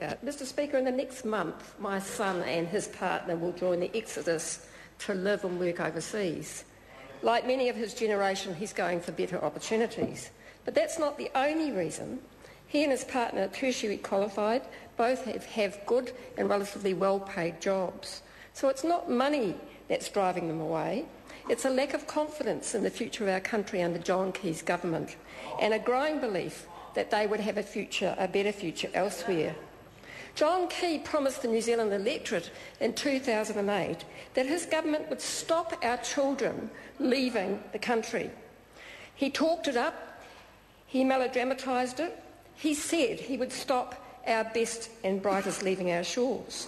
Speaker. Mr Speaker, in the next month, my son and his partner will join the exodus to live and work overseas. Like many of his generation, he's going for better opportunities. But that's not the only reason. He and his partner are tertiary qualified, both have good and relatively well-paid jobs. So it's not money that's driving them away. It's a lack of confidence in the future of our country under John Key's government and a growing belief that they would have a better future elsewhere. John Key promised the New Zealand electorate in 2008 that his government would stop our children leaving the country. He talked it up, he melodramatised it, he said he would stop our best and brightest leaving our shores.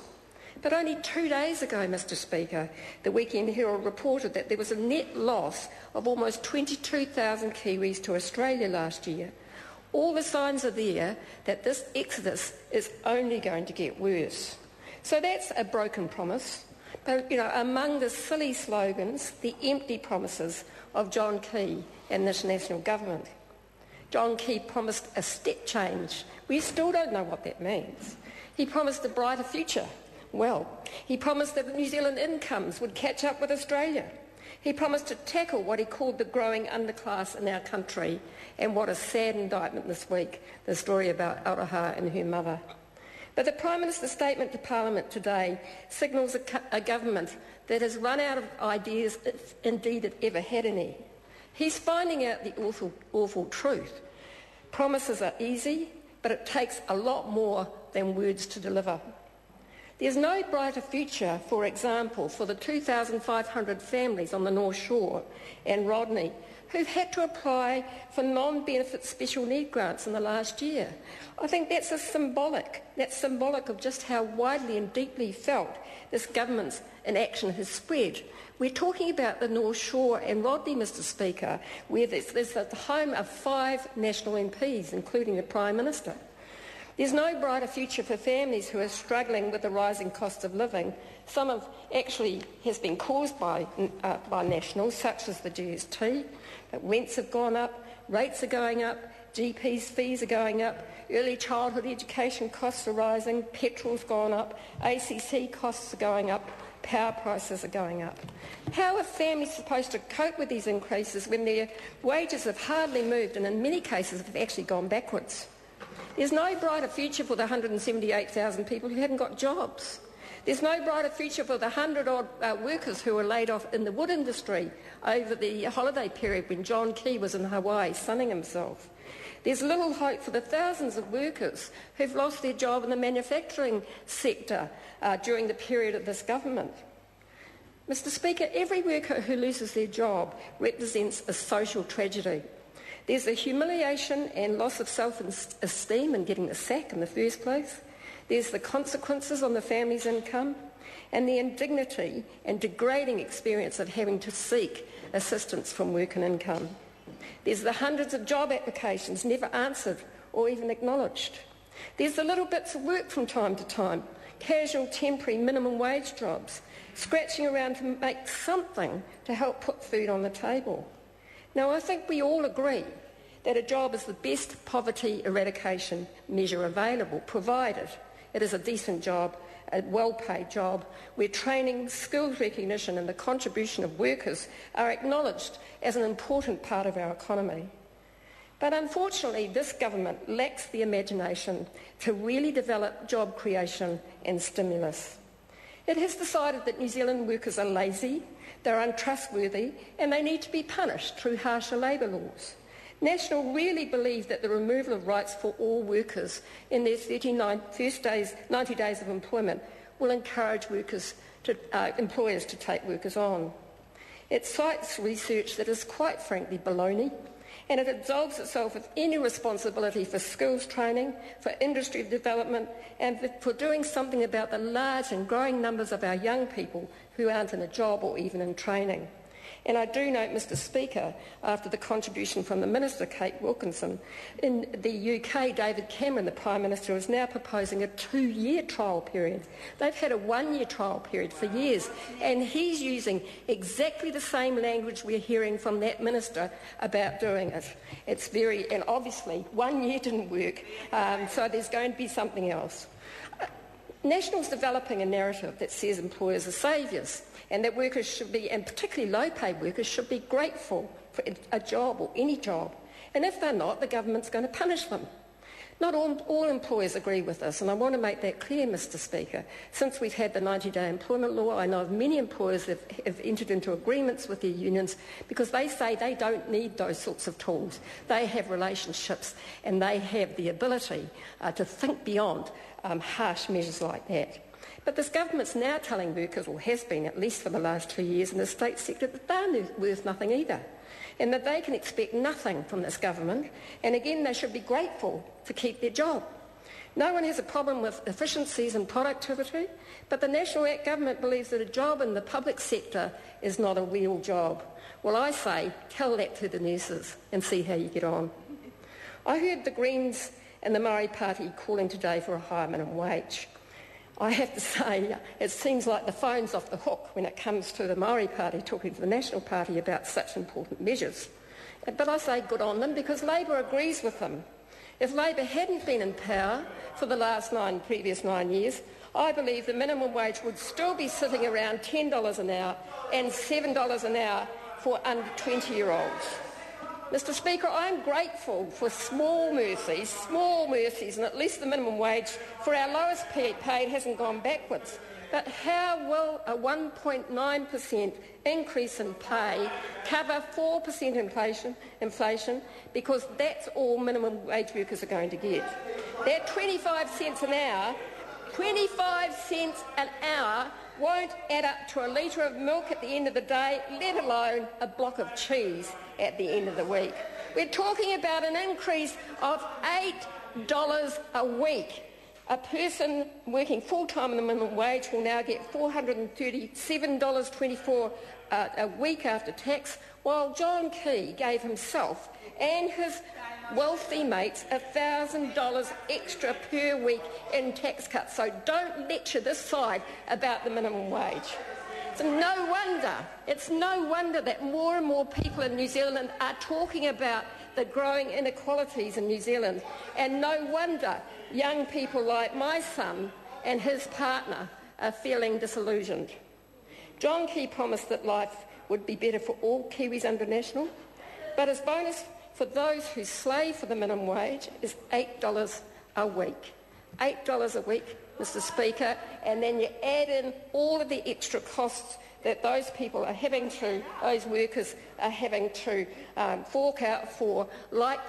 But only 2 days ago, Mr Speaker, the Weekend Herald reported that there was a net loss of almost 22,000 Kiwis to Australia last year. All the signs are there that this exodus is only going to get worse. So that's a broken promise. But, among the silly slogans, the empty promises of John Key and this national government. John Key promised a step change. We still don't know what that means. He promised a brighter future. Well, he promised that New Zealand incomes would catch up with Australia. He promised to tackle what he called the growing underclass in our country, and what a sad indictment this week, the story about Aroha and her mother. But the Prime Minister's statement to Parliament today signals a government that has run out of ideas, if indeed it ever had any. He's finding out the awful truth. Promises are easy, but it takes a lot more than words to deliver. There's no brighter future, for example, for the 2,500 families on the North Shore and Rodney who've had to apply for non-benefit special need grants in the last year. I think that's symbolic of just how widely and deeply felt this government's inaction has spread. We're talking about the North Shore and Rodney, Mr Speaker, where there's the home of 5 national MPs, including the Prime Minister. There's no brighter future for families who are struggling with the rising cost of living. Some of actually has been caused by nationals, such as the GST. But rents have gone up, rates are going up, GPs' fees are going up, early childhood education costs are rising, petrol's gone up, ACC costs are going up, power prices are going up. How are families supposed to cope with these increases when their wages have hardly moved and in many cases have actually gone backwards? There's no brighter future for the 178,000 people who haven't got jobs. There's no brighter future for the 100-odd workers who were laid off in the wood industry over the holiday period when John Key was in Hawaii sunning himself. There's little hope for the thousands of workers who've lost their job in the manufacturing sector during the period of this government. Mr Speaker, every worker who loses their job represents a social tragedy. There's the humiliation and loss of self-esteem in getting the sack in the first place. There's the consequences on the family's income and the indignity and degrading experience of having to seek assistance from work and income. There's the hundreds of job applications never answered or even acknowledged. There's the little bits of work from time to time, casual, temporary, minimum wage jobs, scratching around to make something to help put food on the table. Now, I think we all agree that a job is the best poverty eradication measure available, provided it is a decent job, a well-paid job, where training, skills recognition and the contribution of workers are acknowledged as an important part of our economy. But unfortunately, this government lacks the imagination to really develop job creation and stimulus. It has decided that New Zealand workers are lazy, they're untrustworthy, and they need to be punished through harsher labour laws. National really believe that the removal of rights for all workers in their 90 days of employment will encourage employers to take workers on. It cites research that is quite frankly baloney, and it absolves itself of any responsibility for skills training, for industry development, and for doing something about the large and growing numbers of our young people who aren't in a job or even in training. And I do note, Mr Speaker, after the contribution from the Minister, Kate Wilkinson, in the UK, David Cameron, the Prime Minister, is now proposing a 2-year trial period. They've had a 1-year trial period for years, and he's using exactly the same language we're hearing from that Minister about doing it. And obviously 1 year didn't work, so there's going to be something else. National's developing a narrative that says employers are saviours and that workers should be, and particularly low-paid workers, should be grateful for a job or any job. And if they're not, the government's going to punish them. Not all employers agree with this, and I want to make that clear, Mr Speaker. Since we've had the 90-day employment law, I know of many employers that have entered into agreements with their unions because they say they don't need those sorts of tools. They have relationships and they have the ability to think beyond harsh measures like that. But this government's now telling workers, or has been at least for the last 2 years in the state sector, that they're worth nothing either, and that they can expect nothing from this government, and again they should be grateful to keep their job. No one has a problem with efficiencies and productivity, but the National Government believes that a job in the public sector is not a real job. Well, I say, tell that to the nurses and see how you get on. I heard the Greens and the Maori Party calling today for a higher minimum wage. I have to say, it seems like the phone's off the hook when it comes to the Maori Party talking to the National Party about such important measures. But I say good on them because Labour agrees with them. If Labour hadn't been in power for the previous 9 years, I believe the minimum wage would still be sitting around $10 an hour and $7 an hour for under 20-year-olds. Mr Speaker, I am grateful for small mercies, and at least the minimum wage for our lowest paid hasn't gone backwards. But how will a 1.9% increase in pay cover 4% inflation? Because that's all minimum wage workers are going to get. That 25 cents an hour won't add up to a litre of milk at the end of the day, let alone a block of cheese at the end of the week. We're talking about an increase of $8 a week. A person working full-time on the minimum wage will now get $437.24 a week after tax, while John Key gave himself and his wealthy mates $1,000 extra per week in tax cuts. So don't lecture this side about the minimum wage. It's no wonder that more and more people in New Zealand are talking about the growing inequalities in New Zealand, and no wonder young people like my son and his partner are feeling disillusioned. John Key promised that life would be better for all Kiwis under National, but his bonus for those who slave for the minimum wage is $8 a week. $8 a week, Mr Speaker, and then you add in all of the extra costs that those workers are having to fork out for, like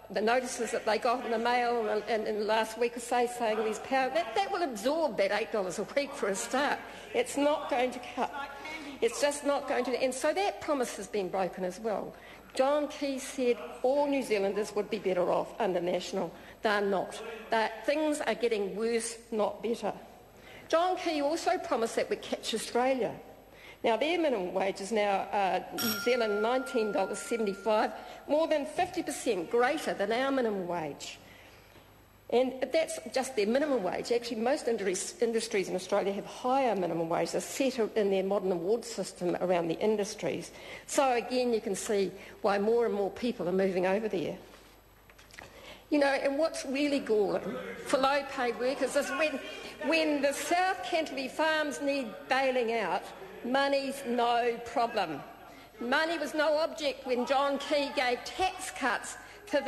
the notices that they got in the mail in the last week or so saying these power, that will absorb that $8 a week for a start. It's not going to cut. It's just not going to. And so that promise has been broken as well. John Key said all New Zealanders would be better off under National. They're not. Things are getting worse, not better. John Key also promised that we'd catch Australia. Now, their minimum wage is now New Zealand $19.75, more than 50% greater than our minimum wage. And that's just their minimum wage. Actually, most industries in Australia have higher minimum wages. They're set in their modern award system around the industries. So, again, you can see why more and more people are moving over there. You know, and what's really galling for low-paid workers is when the South Canterbury farms need bailing out, money's no problem. Money was no object when John Key gave tax cuts to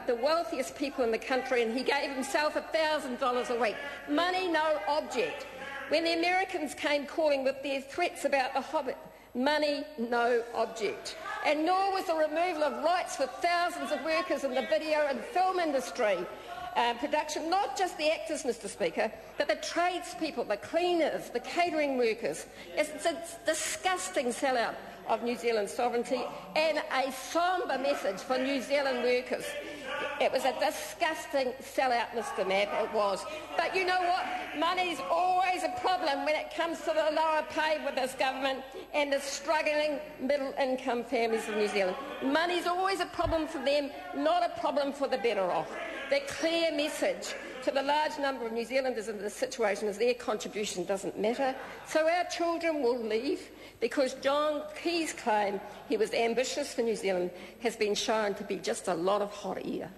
the wealthiest people in the country, and he gave himself $1,000 a week. Money no object. When the Americans came calling with their threats about the Hobbit, money no object. And nor was the removal of rights for thousands of workers in the video and film industry production, not just the actors, Mr Speaker, but the tradespeople, the cleaners, the catering workers. It's a disgusting sellout of New Zealand's sovereignty and a sombre message for New Zealand workers. It was a disgusting sellout, Mr Mapp, it was. But you know what? Money's always a problem when it comes to the lower paid with this government and the struggling middle-income families of New Zealand. Money's always a problem for them, not a problem for the better off. The clear message to the large number of New Zealanders in this situation is their contribution doesn't matter. So our children will leave because John Key's claim he was ambitious for New Zealand has been shown to be just a lot of hot air.